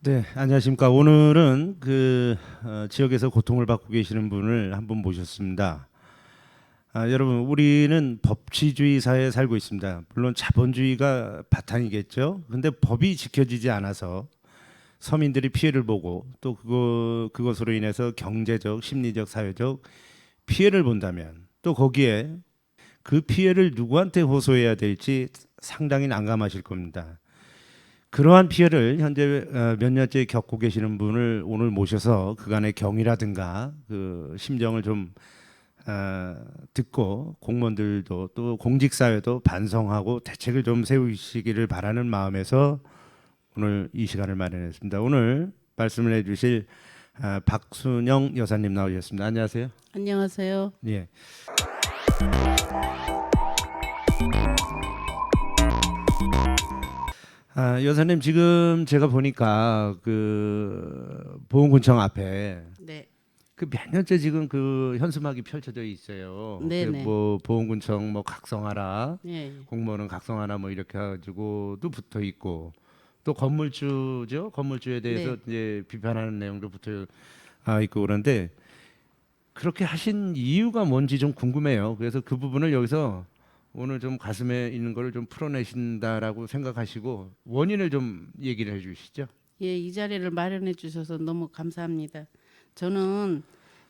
네, 안녕하십니까. 오늘은 지역에서 고통을 받고 계시는 분을 한 분 모셨습니다. 여러분, 우리는 법치주의 사회에 살고 있습니다. 물론 자본주의가 바탕이겠죠. 근데 법이 지켜지지 않아서 서민들이 피해를 보고 또 그것으로 인해서 경제적, 심리적, 사회적 피해를 본다면 또 거기에 그 피해를 누구한테 호소해야 될지 상당히 난감하실 겁니다. 그러한 피해를 현재 몇 년째 겪고 계시는 분을 오늘 모셔서 그간의 경위라든가 그 심정을 좀 듣고 공무원들도 또 공직사회도 반성하고 대책을 좀 세우시기를 바라는 마음에서 오늘 이 시간을 마련했습니다. 오늘 말씀을 해주실 박순영 여사님 나오셨습니다. 안녕하세요. 안녕하세요. 예. 여사님 지금 제가 보니까 그 보훈군청 앞에 네, 그 몇 년째 지금 그 현수막이 펼쳐져 있어요. 네네. 뭐 보훈군청 뭐 각성하라, 예, 공무원은 각성하라 뭐 이렇게 해가지고도 붙어 있고 또 건물주죠. 건물주에 대해서 네. 이제 비판하는 내용도 붙어 있고 그런데 그렇게 하신 이유가 뭔지 좀 궁금해요. 그래서 그 부분을 여기서 오늘 좀 가슴에 있는 거를 좀 풀어내신다라고 생각하시고 원인을 좀 얘기를 해주시죠. 예, 이 자리를 마련해 주셔서 너무 감사합니다. 저는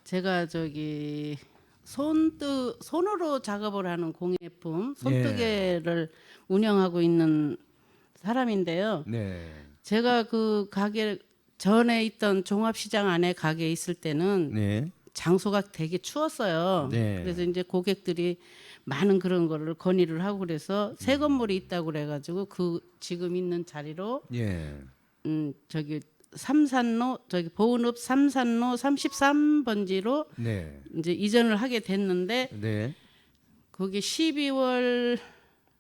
제가 저기 손으로 작업을 하는 공예품 손뜨개를 운영하고 있는 사람인데요. 네. 제가 그 가게 전에 있던 종합시장 안에 가게에 있을 때는 네. 장소가 되게 추웠어요. 네. 그래서 이제 고객들이 많은 그런 거를 건의를 하고 그래서 새 건물이 있다고 그래가지고 그 지금 있는 자리로 예. 저기 삼산로 저기 보은읍 삼산로 33번지로 네. 이제 이전을 하게 됐는데 네. 거기 12월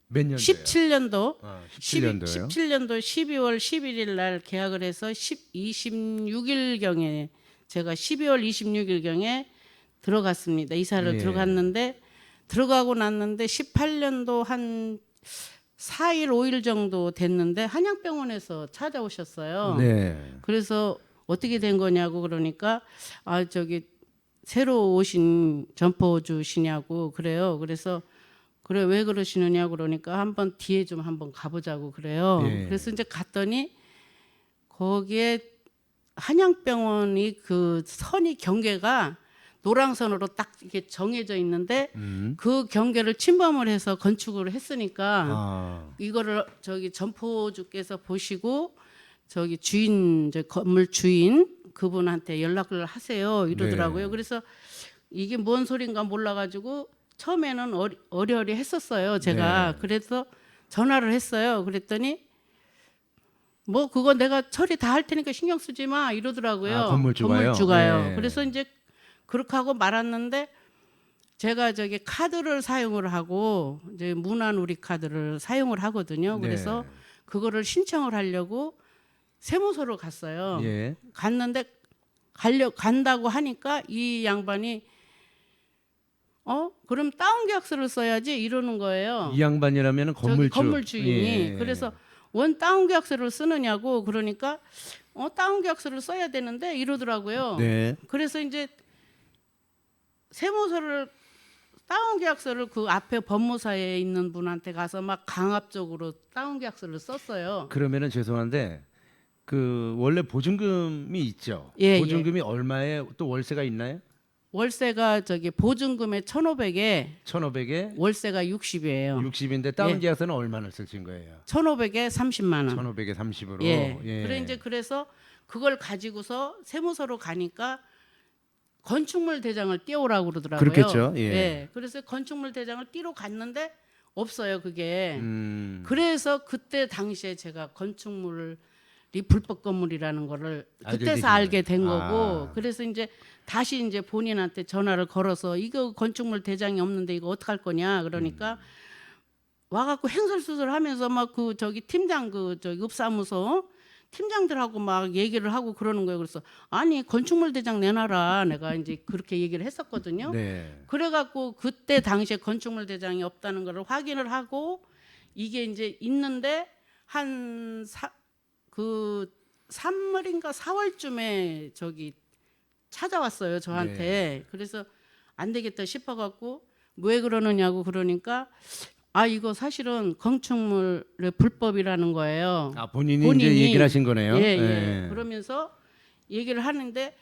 몇 년도요? 17년도 17년도요. 17년도 12월 11일 날 계약을 해서 26일 경에 제가 12월 26일 경에 들어갔습니다. 이사를 예. 들어갔는데 들어가고 났는데 18년도 한 4일 5일 정도 됐는데 한양병원에서 찾아오셨어요. 네. 그래서 어떻게 된 거냐고 그러니까 저기 새로 오신 점포주시냐고 그래요. 그래서 그래 왜 그러시느냐 그러니까 한번 뒤에 좀 한번 가보자고 그래요. 예. 그래서 이제 갔더니 거기에 한양병원이 그 선이 경계가 노랑선으로 딱 이렇게 정해져 있는데 그 경계를 침범을 해서 건축을 했으니까 이거를 저기 점포주께서 보시고 저기 주인 건물 주인 그분한테 연락을 하세요 이러더라고요. 네. 그래서 이게 뭔 소린가 몰라가지고 처음에는 어리어리 했었어요 제가. 네. 그래서 전화를 했어요. 그랬더니 뭐 그거 내가 처리 다 할 테니까 신경 쓰지 마 이러더라고요. 건물주가요. 건물주가요. 네. 그래서 이제 그렇게 하고 말았는데 제가 저기 카드를 사용을 하고 이제 문화누리 카드를 사용을 하거든요. 그래서 네. 그거를 신청을 하려고 세무서로 갔어요. 예. 갔는데 간다고 하니까 이 양반이 그럼 다운 계약서를 써야지 이러는 거예요. 이 양반이라면 저기 건물주. 건물주인이. 예. 그래서 원 다운 계약서를 쓰느냐고 그러니까 다운 계약서를 써야 되는데 이러더라고요. 네. 그래서 이제 세무서를 다운 계약서를 그 앞에 법무사에 있는 분한테 가서 막 강압적으로 다운 계약서를 썼어요. 그러면은 죄송한데 그 원래 보증금이 있죠. 예, 보증금이 얼마에 또 월세가 있나요? 월세가 저기 보증금에 1,500에 1,500에 월세가 60이에요. 60인데 다운 예. 계약서는 얼마나 쓰신 거예요? 1,500에 30만 원. 1,500에 30으로. 예. 예. 그래서 그걸 가지고서 세무서로 가니까 건축물 대장을 띄우라고 그러더라고요. 그렇겠죠. 예. 그래서 건축물 대장을 띄러 갔는데 없어요, 그게. 음. 그래서 그때 당시에 제가 건축물이 불법 건물이라는 거를 알게 그때서 되신 알게 된 거예요. 거고. 그래서 이제 다시 이제 본인한테 전화를 걸어서 이거 건축물 대장이 없는데 이거 어떡할 거냐 그러니까 와갖고 행설수설하면서 막 그 저기 팀장 그 저기 읍사무소 팀장들하고 막 얘기를 하고 그러는 거예요. 그래서 아니 건축물 대장 내놔라 내가 이제 그렇게 얘기를 했었거든요. 네. 그래갖고 그때 당시에 건축물 대장이 없다는 거를 확인을 하고 이게 이제 있는데 그 3월인가 4월쯤에 저기 찾아왔어요 저한테. 그래서 안 되겠다 싶어갖고 왜 그러느냐고 그러니까 아 이거 사실은 건축물의 불법이라는 거예요. 아 본인이 이제 얘기를 하신 거네요. 예, 예. 그러면서 얘기를 하는데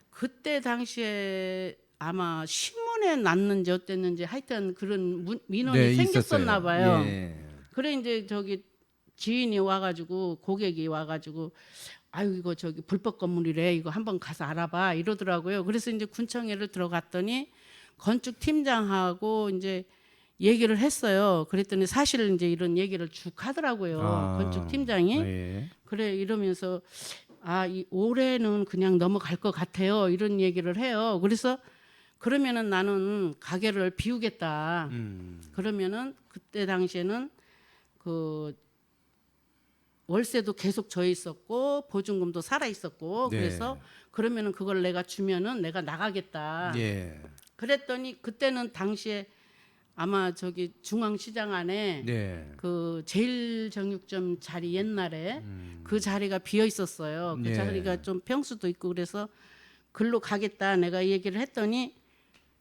그때 당시에 아마 신문에 났는지 어땠는지 하여튼 그런 민원이 네, 생겼었나 있었어요. 봐요. 예. 그래 이제 저기 지인이 와가지고 고객이 와가지고 아유 이거 저기 불법 건물이래 이거 한번 가서 알아봐 이러더라고요. 그래서 이제 군청회를 들어갔더니 건축 팀장하고 이제 얘기를 했어요. 그랬더니 사실 이제 이런 얘기를 쭉 하더라고요. 건축 팀장이. 예. 그래 이러면서 아 이 올해는 그냥 넘어갈 것 같아요. 이런 얘기를 해요. 그래서 그러면은 나는 가게를 비우겠다. 그러면은 그때 당시에는 그 월세도 계속 져 있었고 보증금도 살아 있었고 네. 그래서 그러면은 그걸 내가 주면은 내가 나가겠다. 예. 그랬더니 그때는 당시에 아마 저기 중앙시장 안에 네. 그 제일정육점 자리 옛날에 그 자리가 비어 있었어요. 그 예. 자리가 좀 평수도 있고 그래서 글로 가겠다 내가 얘기를 했더니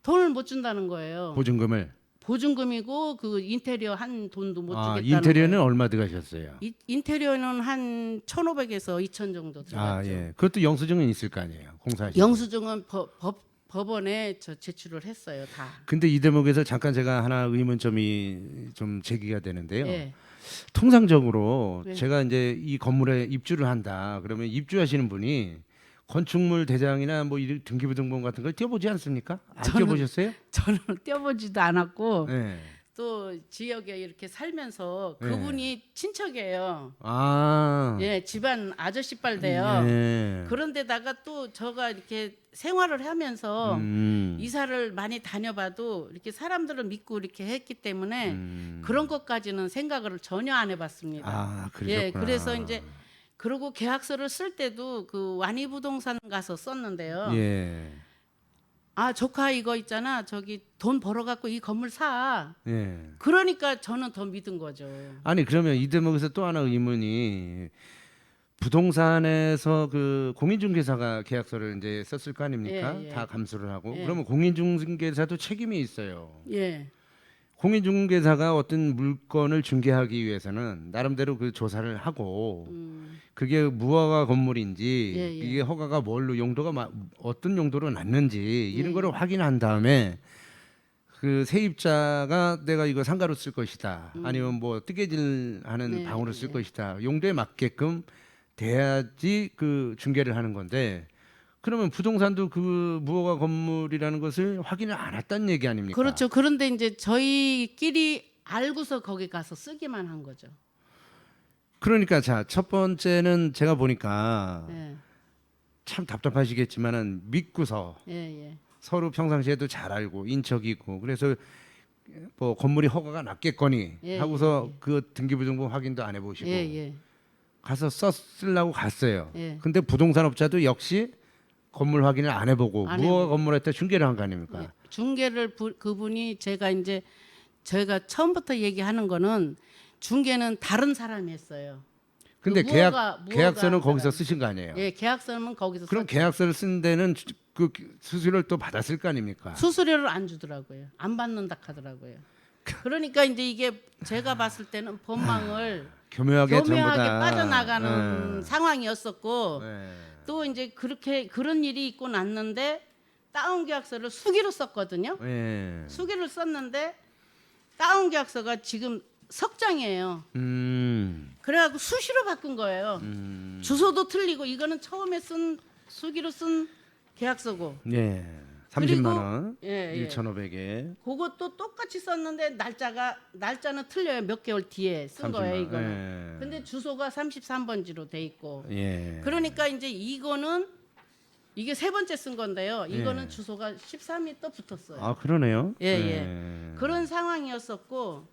돈을 못 준다는 거예요. 보증금을. 보증금이고 그 인테리어 한 돈도 못 주겠다는 인테리어는 거예요. 얼마 들어가셨어요? 인테리어는 한 1,500에서 2,000 정도 들어갔죠. 예. 그것도 영수증은 있을 거 아니에요. 공사하시. 영수증은 법원에 저 제출을 했어요, 다. 근데 이 대목에서 잠깐 제가 하나 의문점이 좀 제기가 되는데요. 예. 통상적으로 네. 제가 이제 이 건물에 입주를 한다. 그러면 입주하시는 분이 건축물 대장이나 뭐 이 등기부등본 같은 걸 띄워보지 않습니까? 안 저는- 띄워보셨어요? 저는 떼어보지도 않았고 네. 또 지역에 이렇게 살면서 네. 그분이 친척이에요. 아. 예, 집안 아저씨뻘 돼요. 예. 그런데다가 또 저가 이렇게 생활을 하면서 음. 이사를 많이 다녀봐도 이렇게 사람들을 믿고 이렇게 했기 때문에 음. 그런 것까지는 생각을 전혀 안 해봤습니다. 아, 그러셨구나. 예, 그래서 이제 그리고 계약서를 쓸 때도 그 완이부동산 가서 썼는데요. 예. 아 조카 이거 있잖아 저기 돈 벌어갖고 이 건물 사. 예. 그러니까 저는 더 믿은 거죠. 아니 그러면 이 대목에서 또 하나 의문이 부동산에서 그 공인중개사가 계약서를 이제 썼을 거 아닙니까? 예, 예. 다 감수를 하고 예. 그러면 공인중개사도 책임이 있어요. 예, 공인중개사가 어떤 물건을 중개하기 위해서는 나름대로 그 조사를 하고 그게 무허가 건물인지 예, 예. 이게 허가가 뭘로 용도가 어떤 용도로 났는지 이런 예. 거를 확인한 다음에 그 세입자가 내가 이거 상가로 쓸 것이다 아니면 뭐 뜨개질하는 네, 방으로 쓸 예. 것이다 용도에 맞게끔 돼야지 그 중개를 하는 건데 그러면 부동산도 그 무허가 건물이라는 것을 확인을 안 했다는 얘기 아닙니까? 그렇죠. 그런데 이제 저희끼리 알고서 거기 가서 쓰기만 한 거죠. 그러니까 자 첫 번째는 제가 보니까 예, 참 답답하시겠지만은 믿고서 예, 예, 서로 평상시에도 잘 알고 인척이고 그래서 뭐 건물이 허가가 났겠거니 예, 하고서 예, 예. 그 등기부등본 확인도 안 해보시고 예, 예, 가서 써쓰려고 갔어요. 예. 근데 부동산 업자도 역시 건물 확인을 안 해보고 안 무허가 해보고. 건물한테 중개를 한 거 아닙니까? 예. 중개를 그분이 제가 처음부터 얘기하는 거는 중개는 다른 사람이 했어요. 근데 그 무허가 계약서는 한 거기서 사람. 쓰신 거 아니에요? 예, 계약서는 거기서 그럼 계약서를 쓴 데는 그 수수료를 또 받았을 거 아닙니까? 수수료를 안 주더라고요. 안 받는다 하더라고요. 그러니까 이제 이게 제가 봤을 때는 법망을 교묘하게 전부 교묘하게 다 빠져나가는 상황이었었고 네. 또 이제 그렇게 그런 일이 있고 났는데 다운 계약서를 수기로 썼거든요. 네. 수기를 썼는데 다운 계약서가 지금 석 장이에요. 그래갖고 수시로 바꾼 거예요. 주소도 틀리고 이거는 처음에 쓴 수기로 쓴 계약서고. 예. 그리고- 30만 원. 예, 예. 1,500에 그것도 똑같이 썼는데 날짜는 틀려요. 몇 개월 뒤에 쓴 거예요, 이거는. 예. 근데 주소가 33번지로 돼 있고. 예. 그러니까 이제 이게 세 번째 쓴 건데요. 이거는 예. 주소가 13이 또 붙었어요. 아 그러네요. 예, 예. 그런 상황이었었고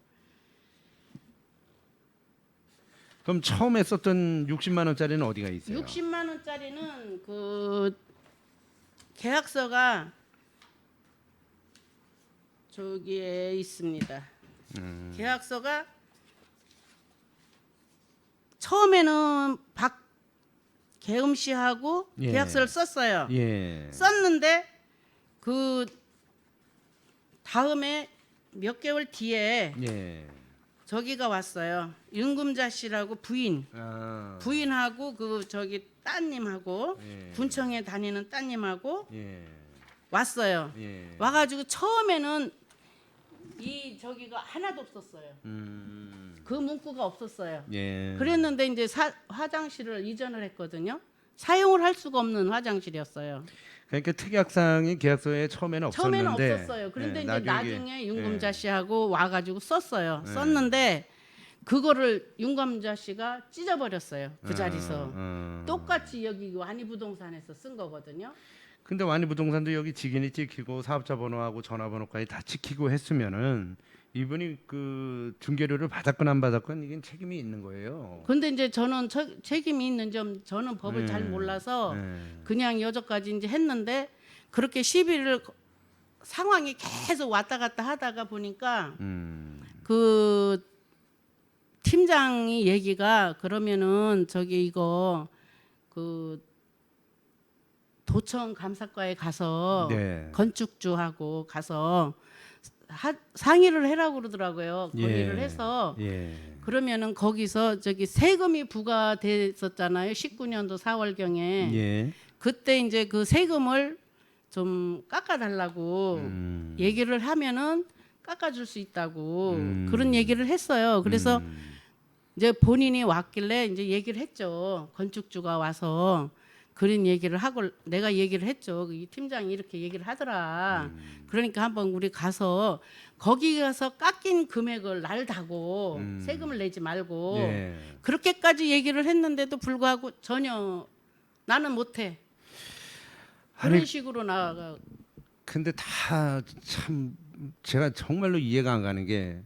그럼 처음에 썼던 60만 원짜리는 어디가 있어요? 60만 원짜리는 그 계약서가 저기에 있습니다. 계약서가 처음에는 계엄시하고 예. 계약서를 썼어요. 예. 썼는데 그 다음에 몇 개월 뒤에 예. 저기가 왔어요. 윤금자 씨라고 부인하고 그 저기 따님하고 예. 군청에 다니는 따님하고 예. 왔어요. 예. 와가지고 처음에는 이 저기가 하나도 없었어요. 그 문구가 없었어요. 예. 그랬는데 이제 화장실을 이전을 했거든요. 사용을 할 수가 없는 화장실이었어요. 그러니까 특약사항이 계약서에 처음에는 없었는데 처음에는 없었어요. 그런데 예, 이제 나중에 윤금자 예. 씨하고 와가지고 썼어요. 예. 썼는데 그거를 윤금자 씨가 찢어버렸어요. 그 자리에서. 똑같이 여기 완희부동산에서 쓴 거거든요. 근데 완희부동산도 여기 직인이 찍히고 사업자 번호하고 전화번호까지 다 찍히고 했으면은 이분이 그 중개료를 받았건 안 받았건 이게 책임이 있는 거예요. 근데 이제 저는 책임이 있는 점 저는 법을 예. 잘 몰라서 예. 그냥 여기까지 이제 했는데 그렇게 시비를 상황이 계속 왔다 갔다 하다가 보니까 그 팀장이 얘기가 그러면은 저기 이거 그 도청 감사과에 가서 네. 건축주하고 가서 상의를 해라고 그러더라고요. 건의를 예. 해서 예. 그러면은 거기서 저기 세금이 부과됐었잖아요. 19년도 4월경에 예. 그때 이제 그 세금을 좀 깎아달라고 얘기를 하면은 깎아줄 수 있다고 그런 얘기를 했어요. 그래서 이제 본인이 왔길래 이제 얘기를 했죠. 건축주가 와서 그런 얘기를 하고 내가 얘기를 했죠. 이 팀장이 이렇게 얘기를 하더라. 그러니까 한번 우리 가서 거기 가서 깎인 금액을 날다고 세금을 내지 말고 예. 그렇게까지 얘기를 했는데도 불구하고 전혀 나는 못해. 그런 아니, 식으로 나가. 근데 다 참 제가 정말로 이해가 안 가는 게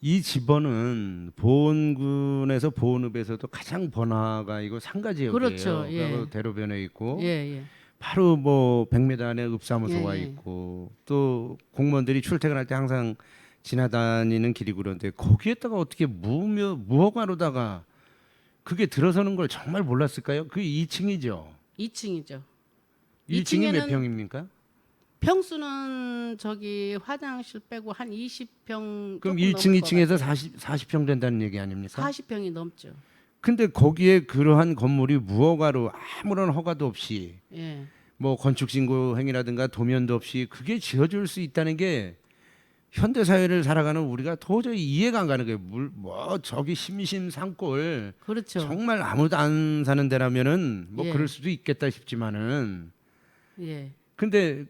이 집원은 보은군에서 보은읍에서도 가장 번화가 이거 상가 지역이에요. 그렇죠. 예. 그리고 대로변에 있고 예, 예. 바로 뭐 100m 안에 읍사무소가 예, 예. 있고 또 공무원들이 출퇴근할 때 항상 지나다니는 길이고 그런데 거기에다가 어떻게 무허가로다가 그게 들어서는 걸 정말 몰랐을까요? 그게 2층이죠. 2층이죠. 1층이 몇 2층에는 평입니까? 평수는 저기 화장실 빼고 한 20평 그럼 1층, 2층에서 40평 된다는 얘기 아닙니까? 40평이 넘죠. 근데 거기에 그러한 건물이 무허가로 아무런 허가도 없이 예. 뭐 건축신고 행위라든가 도면도 없이 그게 지어질 수 있다는 게 현대 사회를 살아가는 우리가 도저히 이해가 안 가는 거예요. 뭐 저기 심심산골 그렇죠. 정말 아무도 안 사는 데라면은 뭐 예. 그럴 수도 있겠다 싶지만은 예. 근데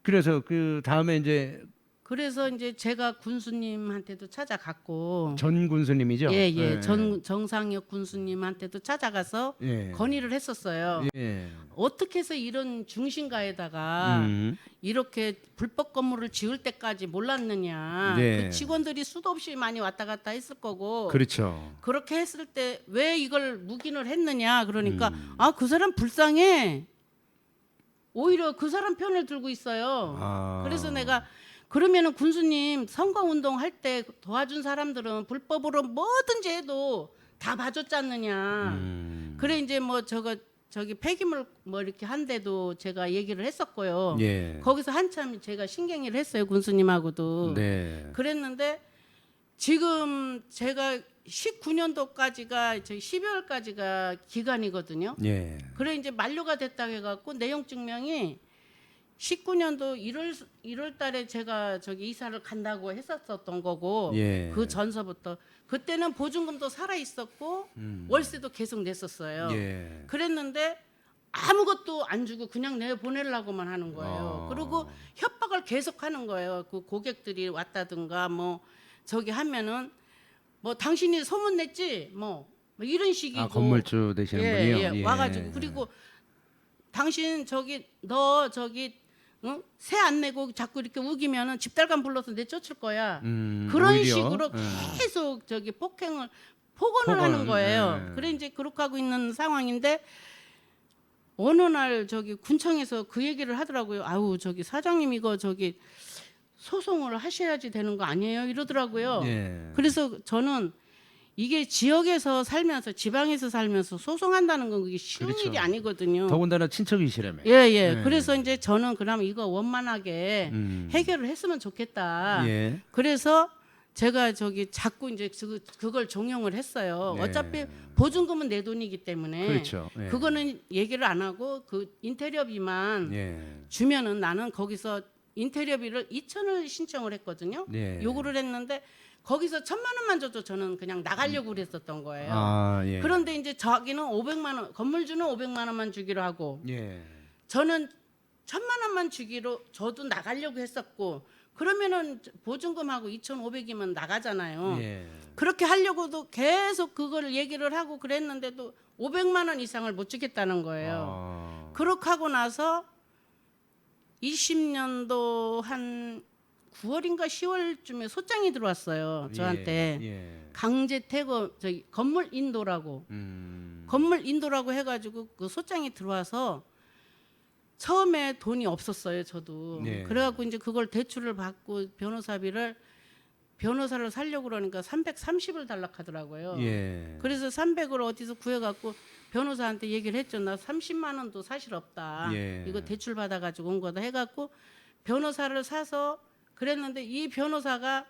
그래서 그 다음에 이제 그래서 이제 제가 군수님한테도 찾아갔고 전 군수님이죠. 예, 예. 예. 정상혁 군수님한테도 찾아가서 예. 건의를 했었어요. 예. 어떻게 해서 이런 중심가에다가 이렇게 불법 건물을 지을 때까지 몰랐느냐. 네. 그 직원들이 수도 없이 많이 왔다 갔다 했을 거고. 그렇죠. 그렇게 했을 때 왜 이걸 묵인을 했느냐. 그러니까 아, 그 사람 불쌍해. 오히려 그 사람 편을 들고 있어요. 아. 그래서 내가 그러면은 군수님 선거 운동 할 때 도와준 사람들은 불법으로 뭐든지 해도 다 봐줬지 않느냐. 그래 이제 뭐 저기 폐기물 뭐 이렇게 한데도 제가 얘기를 했었고요. 예. 거기서 한참 제가 신경을 했어요 군수님하고도. 네. 그랬는데 지금 제가 19년도까지가 저희 12월까지가 기간이거든요. 예. 그래 이제 만료가 됐다 해갖고 내용 증명이 19년도 1월 달에 제가 저기 이사를 간다고 했었던 거고 예. 그 전서부터 그때는 보증금도 살아 있었고 월세도 계속 냈었어요. 예. 그랬는데 아무것도 안 주고 그냥 내 보내려고만 하는 거예요. 그리고 협박을 계속 하는 거예요. 그 고객들이 왔다든가 뭐 저기 하면은 뭐 당신이 소문 냈지 뭐 이런 식이고. 아, 건물주 되시는 분이요. 예, 예. 와가지고 그리고 당신 저기 너 저기 응? 세 안 내고 자꾸 이렇게 우기면은 집달감 불러서 내쫓을 거야. 그런 오히려, 식으로 예. 계속 저기 폭언을 폭언, 하는 거예요. 예. 그래 이제 그렇게 하고 있는 상황인데 어느 날 저기 군청에서 그 얘기를 하더라고요. 아우 저기 사장님 이거 저기 소송을 하셔야지 되는 거 아니에요? 이러더라고요. 예. 그래서 저는 이게 지역에서 살면서 지방에서 살면서 소송한다는 건 그게 쉬운 그렇죠. 일이 아니거든요. 더군다나 친척이시라며. 예, 예. 네. 그래서 이제 저는 그럼 이거 원만하게 해결을 했으면 좋겠다. 예. 그래서 제가 자꾸 이제 그걸 종용을 했어요. 네. 어차피 보증금은 내 돈이기 때문에 그렇죠. 예. 그거는 얘기를 안 하고 그 인테리어비만 예. 주면은 나는 거기서 인테리어비를 2천을 신청을 했거든요. 예. 요구를 했는데 거기서 1,000만 원만 줘도 저는 그냥 나가려고 그랬었던 거예요. 아, 예. 그런데 이제 자기는 500만 원, 건물주는 500만 원만 주기로 하고 예. 저는 1,000만 원만 주기로 저도 나가려고 했었고 그러면은 보증금하고 2,500이면 나가잖아요. 예. 그렇게 하려고도 계속 그걸 얘기를 하고 그랬는데도 500만 원 이상을 못 주겠다는 거예요. 아. 그렇게 하고 나서 20년도 한 9월인가 10월쯤에 소장이 들어왔어요. 저한테 예. 강제 퇴거 저기 건물 인도라고 건물 인도라고 해가지고 그 소장이 들어와서 처음에 돈이 없었어요. 저도 네. 그래갖고 이제 그걸 대출을 받고 변호사를 살려고 그러니까 330을 달라하더라고요. 예. 그래서 300을 어디서 구해갖고 변호사한테 얘기를 했죠. 나 30만 원도 사실 없다. 예. 이거 대출 받아가지고 온 거다 해갖고 변호사를 사서 그랬는데 이 변호사가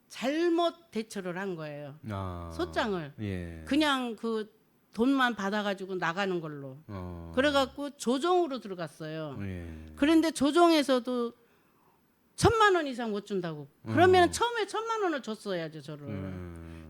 잘못 대처를 한 거예요. 아. 소장을 예. 그냥 그 돈만 받아가지고 나가는 걸로. 그래갖고 조정으로 들어갔어요. 예. 그런데 조정에서도 1,000만 원 이상 못 준다고. 그러면 처음에 1,000만 원을 줬어야죠 저를.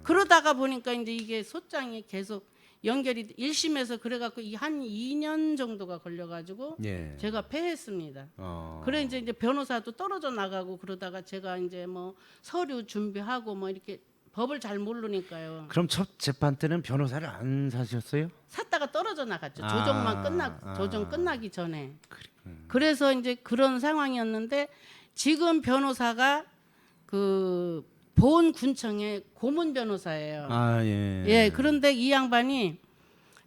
그러다가 보니까 이제 이게 소장이 계속 연결이 1심에서 그래갖고 한 2년 정도가 걸려가지고 예. 제가 패했습니다. 어. 그래 이제 변호사도 떨어져 나가고 그러다가 제가 이제 뭐 서류 준비하고 뭐 이렇게 법을 잘 모르니까요. 그럼 첫 재판 때는 변호사를 안 사셨어요? 샀다가 떨어져 나갔죠. 아. 조정 끝나기 전에. 그래서 이제 그런 상황이었는데 지금 변호사가 그 보은군청의 고문 변호사예요. 아, 예. 예, 그런데 이 양반이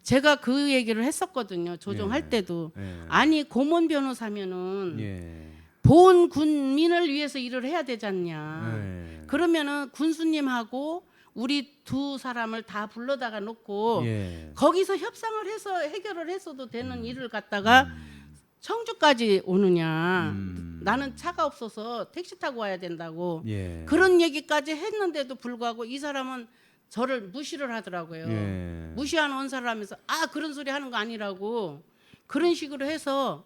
제가 그 얘기를 했었거든요. 조정할 예. 때도. 예. 아니 고문 변호사면은 예. 보은 군민을 위해서 일을 해야 되지 않냐. 예. 그러면은 군수님하고 우리 두 사람을 다 불러다가 놓고 예. 거기서 협상을 해서 해결을 했어도 되는 일을 갖다가 청주까지 오느냐. 나는 차가 없어서 택시 타고 와야 된다고. 예. 그런 얘기까지 했는데도 불구하고 이 사람은 저를 무시를 하더라고요. 예. 무시하는 언사를 하면서 그런 소리 하는 거 아니라고 그런 식으로 해서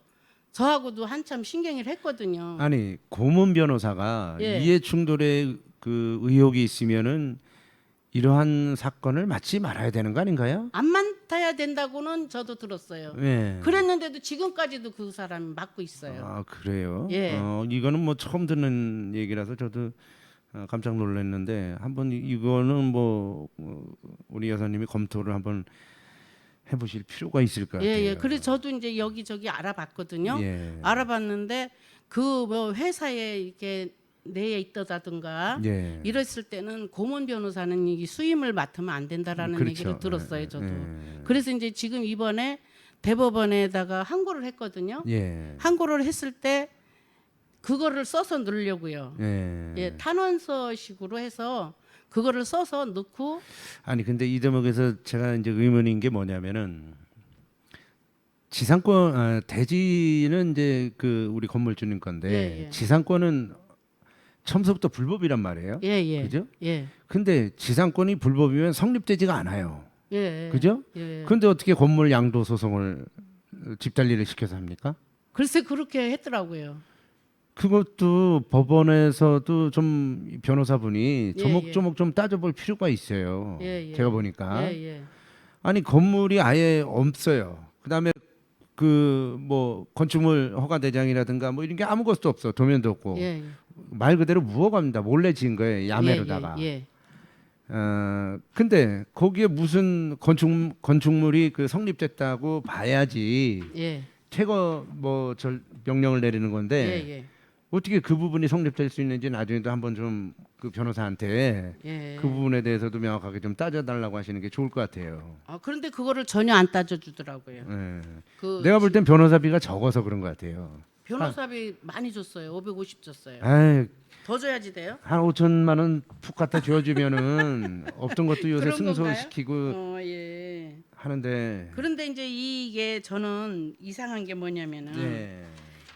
저하고도 한참 신경을 했거든요. 아니 고문 변호사가 예. 이해 충돌의 그 의혹이 있으면은 이러한 사건을 맡지 말아야 되는 거 아닌가요? 안 맡아야 된다고는 저도 들었어요. 예. 그랬는데도 지금까지도 그 사람이 맡고 있어요. 아 그래요? 예. 이거는 뭐 처음 듣는 얘기라서 저도 깜짝 놀랐는데 한번 이거는 뭐 우리 여사님이 검토를 한번 해보실 필요가 있을 것 같아요. 예. 그래서 저도 이제 여기저기 알아봤거든요. 예. 알아봤는데 그 뭐 회사에 이렇게 내에 있다든가 예. 이랬을 때는 고문 변호사는 이 수임을 맡으면 안 된다라는 그렇죠. 얘기를 들었어요. 저도. 예. 그래서 이제 지금 이번에 대법원에다가 항고를 했거든요. 예. 항고를 했을 때 그거를 써서 넣으려고요. 예. 예, 탄원서식으로 해서 그거를 써서 넣고 아니 근데 이 대목에서 제가 이제 의문인 게 뭐냐면은 지상권 대지는 이제 그 우리 건물주님 건데 예. 지상권은 처음부터 불법이란 말이에요. 예. 그죠? 예. 근데 지상권이 불법이면 성립되지가 않아요. 예. 그죠? 예. 근데 어떻게 건물 양도 소송을 집달리를 시켜서 합니까? 글쎄 그렇게 했더라고요. 그것도 법원에서도 좀 변호사분이 예, 조목조목 좀 따져볼 필요가 있어요. 예. 제가 보니까 예. 아니 건물이 아예 없어요. 그다음에 그 뭐 건축물 허가 대장이라든가 뭐 이런 게 아무것도 없어. 도면도 없고 예. 말 그대로 무허가입니다. 몰래 지은 거예요. 야매로다가. 예. 근데 거기에 무슨 건축물이 그 성립됐다고 봐야지 예. 퇴거 뭐 명령을 내리는 건데 예. 어떻게 그 부분이 성립될 수 있는지 나중에도 한번 좀 그 변호사한테 예. 그 부분에 대해서도 명확하게 좀 따져달라고 하시는 게 좋을 것 같아요. 그런데 그거를 전혀 안 따져주더라고요. 예. 그 내가 볼 땐 변호사비가 적어서 그런 것 같아요. 변호사비 많이 줬어요. 550 줬어요. 아이, 더 줘야지 돼요? 한 5천만 원 푹 갖다 줘주면은 없던 것도 요새 그런 건가요? 승소시키고 예. 하는데. 그런데 이제 이게 저는 이상한 게 뭐냐면은 예.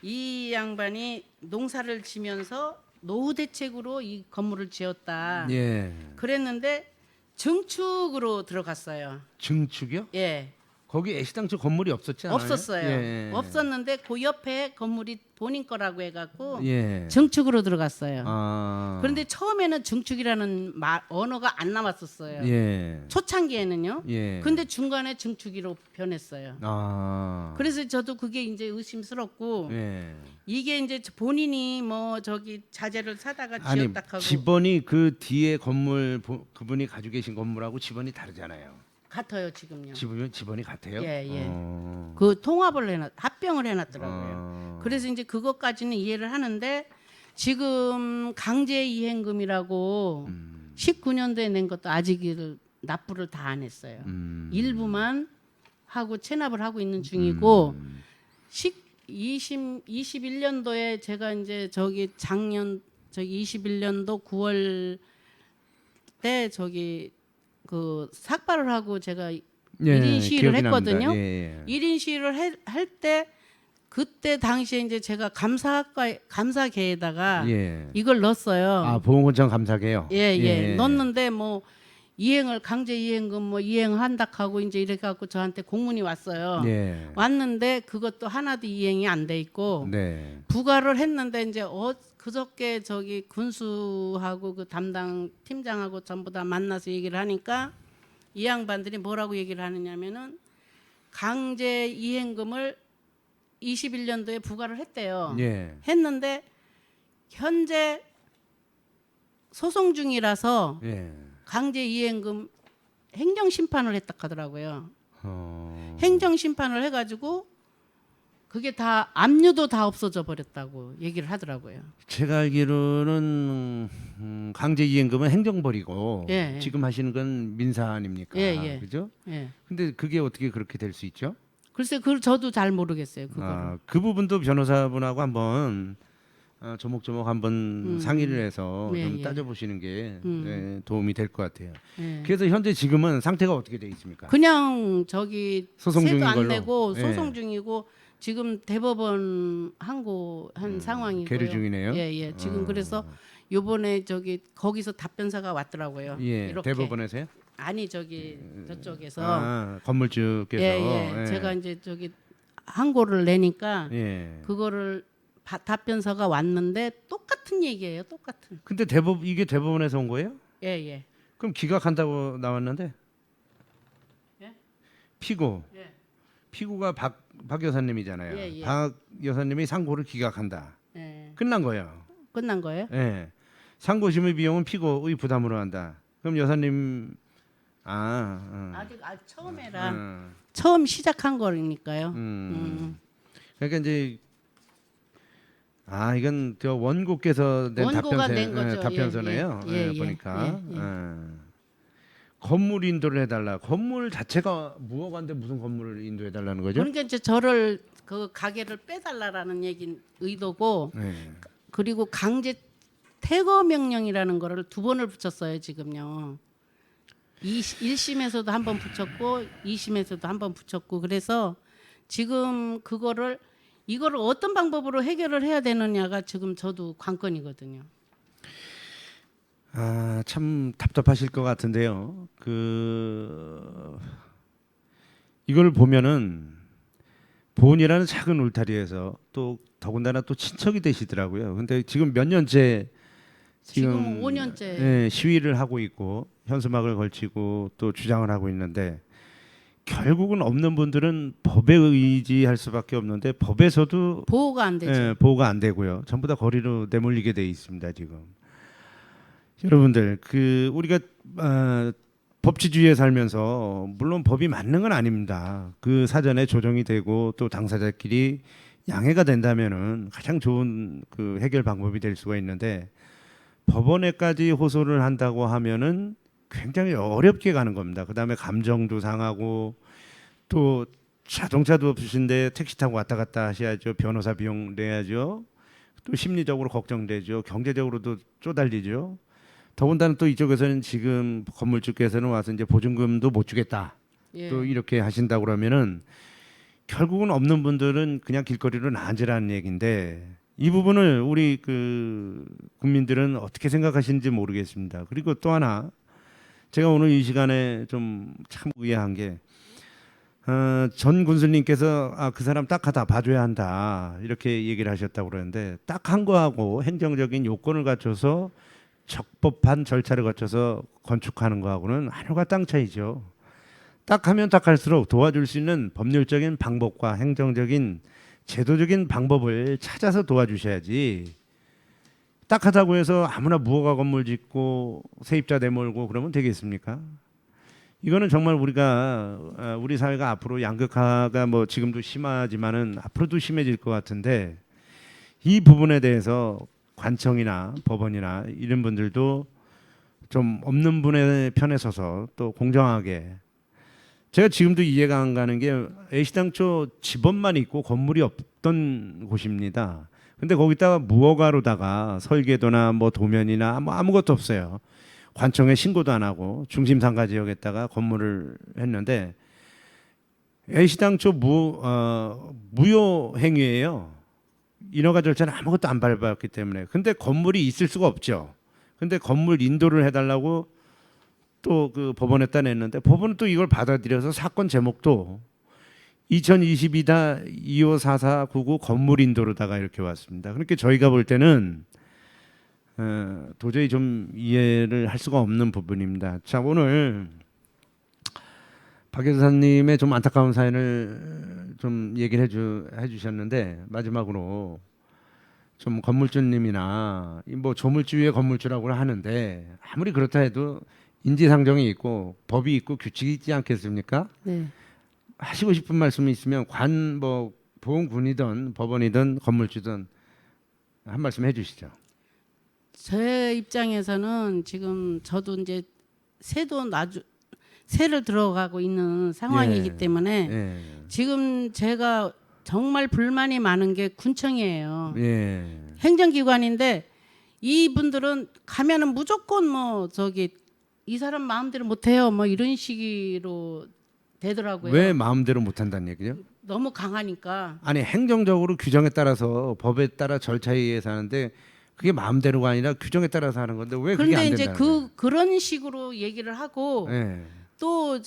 이 양반이 농사를 지면서 노후 대책으로 이 건물을 지었다. 예. 그랬는데 증축으로 들어갔어요. 증축이요? 예. 거기 애시당초 건물이 없었지 않아요? 없었어요. 예. 없었는데 그 옆에 건물이 본인 거라고 해갖고 예. 증축으로 들어갔어요. 아. 그런데 처음에는 증축이라는 언어가 안 나왔었어요. 예. 초창기에는요. 예. 근데 중간에 증축이로 변했어요. 아. 그래서 저도 그게 이제 의심스럽고 예. 이게 이제 본인이 뭐 저기 자재를 사다가 아니 지었다 하고 집원이 그 뒤에 건물 그분이 가지고 계신 건물하고 집원이 다르잖아요. 같아요 지금요. 집원이 같아요? 예, 예. 어. 그 통합을 합병을 해놨더라고요. 어. 그래서 이제 그것까지는 이해를 하는데 지금 강제이행금이라고 19년도에 낸 것도 아직 납부를 다 안 했어요. 일부만 하고 체납을 하고 있는 중이고 21년도에 제가 이제 작년 21년도 9월 때 그 삭발을 하고 제가 1인 시위를 기억이 했거든요. 납니다. 예, 예. 1인 시위를 할 때 그때 당시에 이제 제가 감사계에다가 예. 이걸 넣었어요. 아 보험공천 감사게요. 예. 넣었는데 뭐 강제 이행금 뭐 이행한다 하고 이제 이렇게 갖고 저한테 공문이 왔어요. 예. 왔는데 그것도 하나도 이행이 안 돼 있고 네. 부과를 했는데 이제 그저께 군수하고 그 담당 팀장하고 전부 다 만나서 얘기를 하니까 이 양반들이 뭐라고 얘기를 하느냐면은 강제 이행금을 21년도에 부과를 했대요. 예. 했는데 현재 소송 중이라서 예. 강제 이행금 행정 심판을 했다 하더라고요. 어. 행정 심판을 해가지고 그게 다 압류도 다 없어져 버렸다고 얘기를 하더라고요. 제가 알기로는 강제 이행금은 행정벌이고 예. 지금 하시는 건 민사 아닙니까? 예. 그죠? 예. 근데 그게 어떻게 그렇게 될 수 있죠? 글쎄 그 저도 잘 모르겠어요. 그거를. 그 부분도 변호사분하고 한번 조목조목 한번 상의를 해서 예, 좀 예. 따져보시는 게 도움이 될 것 같아요. 예. 그래서 현재 지금은 상태가 어떻게 돼 있습니까? 그냥 소송 세도 중인 안 걸로? 내고 예. 소송 중이고 지금 대법원 항고한 상황이고요. 계류 중이네요. 예. 지금 그래서 요번에 거기서 답변서가 왔더라고요. 예, 이렇게. 대법원에서요? 아니 저쪽에서 건물주께서 예. 제가 이제 항고를 내니까 예. 그거를 답변서가 왔는데 똑같은 얘기예요. 똑같은. 근데 이게 대법원에서 온 거예요? 예. 그럼 기각한다고 나왔는데 예? 피고가 박 여사님이잖아요. 예. 박 여사님이 상고를 기각한다. 예. 끝난 거예요. 끝난 거예요? 예. 상고심의 비용은 피고의 부담으로 한다. 그럼 여사님 아직 처음이라 음. 처음 시작한 거니까요. 그러니까 이제 이건 저 원고께서 낸 원고가 낸 거죠. 답변서네요. 예. 보니까 예. 건물 인도를 해달라. 건물 자체가 무허가인데 무슨 건물을 인도해 달라는 거죠? 그러니까 이제 저를 그 가게를 빼달라라는 의도고 네. 그리고 강제 퇴거 명령이라는 거를 2번을 붙였어요 지금요. 1심에서도 한 번 붙였고 2심에서도 한 번 붙였고 그래서 지금 이거를 어떤 방법으로 해결을 해야 되느냐가 지금 저도 관건이거든요. 참 답답하실 것 같은데요. 이걸 보면은 보은이라는 작은 울타리에서 또 더군다나 또 친척이 되시더라고요. 근데 지금 몇 년째 지금 5년째 예, 시위를 하고 있고 현수막을 걸치고 또 주장을 하고 있는데 결국은 없는 분들은 법에 의지할 수밖에 없는데 법에서도 보호가 안 되죠. 예, 보호가 안 되고요. 전부 다 거리로 내몰리게 돼 있습니다. 지금 여러분들 우리가 법치주의에 살면서 물론 법이 맞는 건 아닙니다. 그 사전에 조정이 되고 또 당사자끼리 양해가 된다면은 가장 좋은 그 해결 방법이 될 수가 있는데 법원에까지 호소를 한다고 하면은 굉장히 어렵게 가는 겁니다. 그다음에 감정도 상하고 또 자동차도 없으신데 택시 타고 왔다 갔다 하셔야죠. 변호사 비용 내야죠. 또 심리적으로 걱정되죠. 경제적으로도 쪼달리죠. 더군다나 또 이쪽에서는 지금 건물주께서는 와서 이제 보증금도 못 주겠다. 예. 또 이렇게 하신다고 그러면은 결국은 없는 분들은 그냥 길거리로 나앉으라는 얘기인데 이 부분을 우리 그 국민들은 어떻게 생각하시는지 모르겠습니다. 그리고 또 하나 제가 오늘 이 시간에 좀 참 의아한 게 전 군수님께서 그 사람 딱하다 봐줘야 한다 이렇게 얘기를 하셨다고 그러는데 딱한 거하고 행정적인 요건을 갖춰서 적법한 절차를 거쳐서 건축하는 거하고는 하늘과 땅 차이죠. 딱하면 딱할수록 도와줄 수 있는 법률적인 방법과 행정적인 제도적인 방법을 찾아서 도와주셔야지. 딱하다고 해서 아무나 무허가 건물 짓고 세입자 내몰고 그러면 되겠습니까? 이거는 정말 우리가 우리 사회가 앞으로 양극화가 뭐 지금도 심하지만은 앞으로도 심해질 것 같은데 이 부분에 대해서 관청이나 법원이나 이런 분들도 좀 없는 분의 편에 서서 또 공정하게 제가 지금도 이해가 안 가는 게 애시당초 집원만 있고 건물이 없던 곳입니다. 근데 거기다가 무허가로다가 설계도나 뭐 도면이나 뭐 아무것도 없어요. 관청에 신고도 안 하고 중심상가 지역에다가 건물을 했는데 애시당초 무효 행위예요. 인허가 절차는 아무것도 안 밟았기 때문에. 근데 건물이 있을 수가 없죠. 근데 건물 인도를 해달라고 또 그 법원에다 냈는데 법원은 또 이걸 받아들여서 사건 제목도 2022-254499 건물 인도로다가 이렇게 왔습니다. 그러니까 저희가 볼 때는 도저히 좀 이해를 할 수가 없는 부분입니다. 자, 오늘 박 여사님의 좀 안타까운 사연을 좀 얘기를 해주셨는데 마지막으로 좀 건물주님이나 뭐 조물주의 건물주라고 하는데 아무리 그렇다 해도 인지상정이 있고 법이 있고 규칙이 있지 않겠습니까? 네. 하시고 싶은 말씀이 있으면 뭐 보험군이든 법원이든 건물주든 한 말씀 해주시죠. 제 입장에서는 지금 저도 이제 새를 들어가고 있는 상황이기 예. 때문에 예. 지금 제가 정말 불만이 많은 게 군청이에요. 예. 행정기관인데 이분들은 가면은 무조건 뭐 이 사람 마음대로 못해요 뭐 이런 식으로 되더라고요. 왜 마음대로 못한다는 얘기죠? 너무 강하니까. 아니 행정적으로 규정에 따라서 법에 따라 절차에 의해서 하는데 그게 마음대로가 아니라 규정에 따라서 하는 건데 왜 그게 그런데 안 이제 된다는 그런 식으로 얘기를 하고 거예요? 예. 또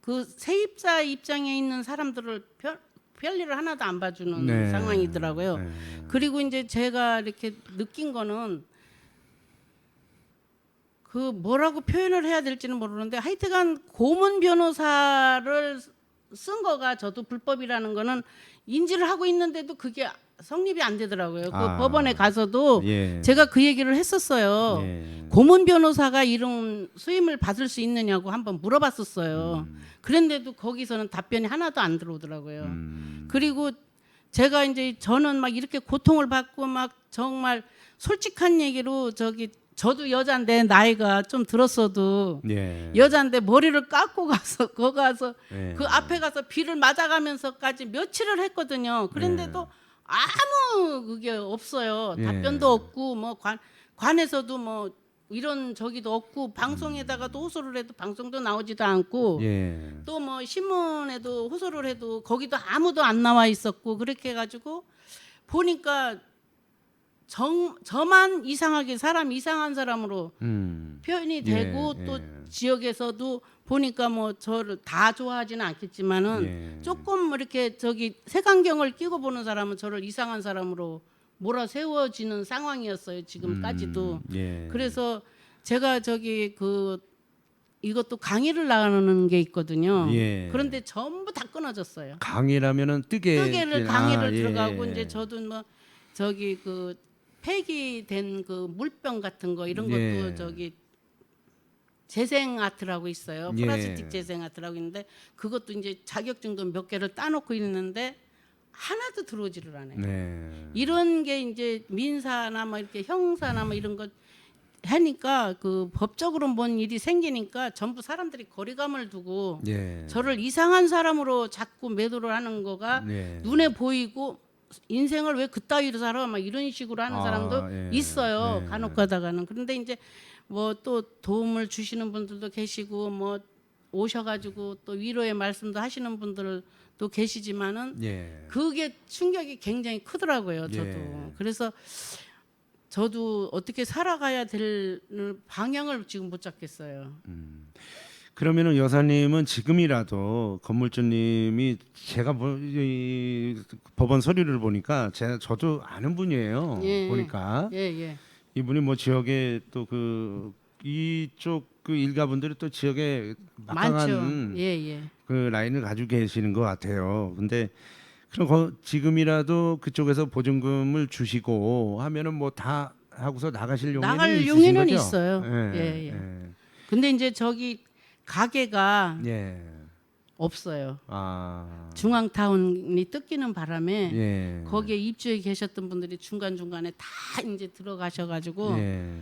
그 세입자 입장에 있는 사람들을 편리를 하나도 안 봐주는 네. 상황이더라고요. 네. 그리고 이제 제가 이렇게 느낀 거는 그 뭐라고 표현을 해야 될지는 모르는데 하여튼간 고문 변호사를 쓴 거가 저도 불법이라는 거는 인지를 하고 있는데도 그게 성립이 안 되더라고요. 그 법원에 가서도 예. 제가 그 얘기를 했었어요. 예. 고문 변호사가 이런 수임을 받을 수 있느냐고 한번 물어봤었어요. 그런데도 거기서는 답변이 하나도 안 들어오더라고요. 그리고 제가 이제 저는 막 이렇게 고통을 받고 막 정말 솔직한 얘기로 저도 여잔데 나이가 좀 들었어도 예. 여잔데 머리를 깎고 가서 거기 가서 예. 그 앞에 가서 비를 맞아가면서까지 며칠을 했거든요. 그런데도 아무 그게 없어요. 예. 답변도 없고 뭐 관에서도 뭐 이런 저기도 없고 방송에다가도 호소를 해도 방송도 나오지도 않고 예. 또 뭐 신문에도 호소를 해도 거기도 아무도 안 나와 있었고 그렇게 해가지고 보니까 저만 이상하게 이상한 사람으로 표현이 되고 예. 또 예. 지역에서도 보니까 뭐 저를 다 좋아하지는 않겠지만은 예. 조금 이렇게 색안경을 끼고 보는 사람은 저를 이상한 사람으로 몰아세워지는 상황이었어요 지금까지도. 예. 그래서 제가 이것도 강의를 나가는 게 있거든요. 예. 그런데 전부 다 끊어졌어요. 강의라면은 뜨개를 강의를 예. 들어가고 이제 저도 뭐 폐기된 그 물병 같은 거 이런 것도 예. 재생 아트라고 있어요. 예. 플라스틱 재생 아트라고 있는데 그것도 이제 자격증도 몇 개를 따놓고 있는데 하나도 들어오지를 않아요. 네. 이런 게 이제 민사나 뭐 이렇게 형사나 뭐 이런 거 하니까 그 법적으로 뭔 일이 생기니까 전부 사람들이 거리감을 두고 예. 저를 이상한 사람으로 자꾸 매도를 하는 거가 예. 눈에 보이고 인생을 왜 그따위로 살아 막 이런 식으로 하는 사람도 예. 있어요. 예. 간혹 가다가는. 그런데 이제 뭐 또 도움을 주시는 분들도 계시고 뭐 오셔가지고 또 위로의 말씀도 하시는 분들도 계시지만은 예. 그게 충격이 굉장히 크더라고요. 저도. 예. 그래서 저도 어떻게 살아가야 될 방향을 지금 못 잡겠어요. 그러면은 여사님은 지금이라도 건물주님이 제가 이 법원 서류를 보니까 저도 아는 분이에요. 예. 보니까 예, 예. 이분이 뭐 지역에 또 그 이쪽 그 일가분들이 또 지역에 많죠. 막강한 예, 예. 그 라인을 가지고 계시는 것 같아요. 근데 그럼 지금이라도 그쪽에서 보증금을 주시고 하면은 뭐 다 하고서 나가실 용의는 나갈 있으신 용의는 거죠? 있어요. 예, 예, 예. 예. 근데 이제 저기 가게가 예. 없어요. 아. 중앙타운이 뜯기는 바람에 예. 거기에 입주해 계셨던 분들이 중간중간에 다 이제 들어가셔가지고 예.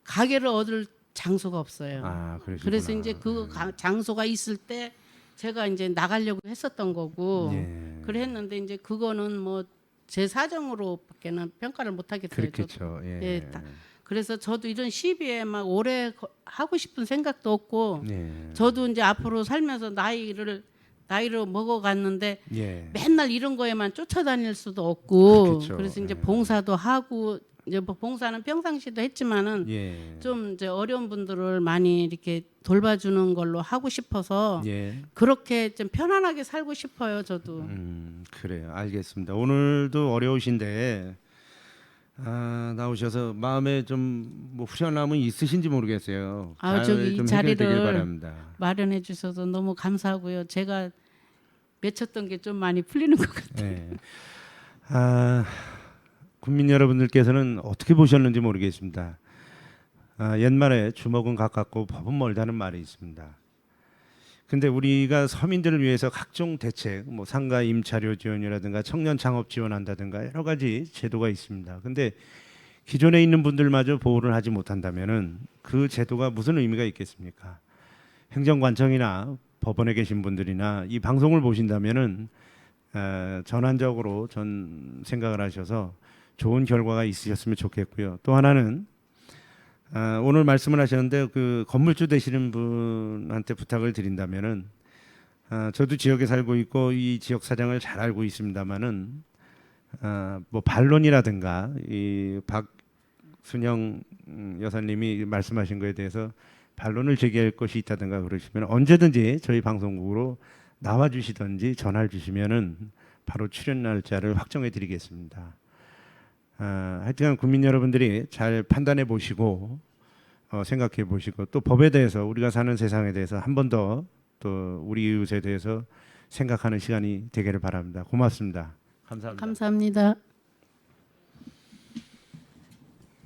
가게를 얻을 장소가 없어요. 아, 그러시구나. 그래서 이제 그 장소가 있을 때 제가 이제 나가려고 했었던 거고 예. 그래 했는데 이제 그거는 뭐 제 사정으로밖에는 평가를 못 하겠어요. 저도. 그렇겠죠. 예. 예, 그래서 저도 이런 시비에 막 오래 하고 싶은 생각도 없고 예. 저도 이제 앞으로 살면서 나이를 먹어갔는데 예. 맨날 이런 거에만 쫓아다닐 수도 없고 그렇겠죠. 그래서 이제 예. 봉사도 하고 이제 뭐 봉사는 평상시도 했지만은 예. 좀 이제 어려운 분들을 많이 이렇게 돌봐주는 걸로 하고 싶어서 예. 그렇게 좀 편안하게 살고 싶어요. 저도. 그래요. 알겠습니다. 오늘도 어려우신데 나오셔서 마음에 좀 뭐 후련함은 있으신지 모르겠어요. 아, 잘 저기 이 좀 자리를 해결되길 바랍니다. 마련해 주셔서 너무 감사하고요. 제가 맺혔던 게 좀 많이 풀리는 것 같아요. 네. 국민 여러분들께서는 어떻게 보셨는지 모르겠습니다. 옛말에 주먹은 가깝고 법은 멀다는 말이 있습니다. 근데 우리가 서민들을 위해서 각종 대책, 뭐 상가 임차료 지원이라든가 청년 창업 지원한다든가 여러 가지 제도가 있습니다. 근데 기존에 있는 분들마저 보호를 하지 못한다면은 그 제도가 무슨 의미가 있겠습니까? 행정관청이나 법원에 계신 분들이나 이 방송을 보신다면은 전환적으로 전 생각을 하셔서 좋은 결과가 있으셨으면 좋겠고요. 또 하나는 오늘 말씀을 하셨는데 그 건물주 되시는 분한테 부탁을 드린다면은 저도 지역에 살고 있고 이 지역 사정을 잘 알고 있습니다만은 뭐 반론이라든가 이 박순영 여사님이 말씀하신 거에 대해서 반론을 제기할 것이 있다든가 그러시면 언제든지 저희 방송국으로 나와 주시든지 전화를 주시면은 바로 출연 날짜를 확정해 드리겠습니다. 하여튼 국민 여러분들이 잘 판단해 보시고 생각해 보시고 또 법에 대해서 우리가 사는 세상에 대해서 한 번 더 또 우리 이웃에 대해서 생각하는 시간이 되기를 바랍니다. 고맙습니다. 감사합니다. 감사합니다.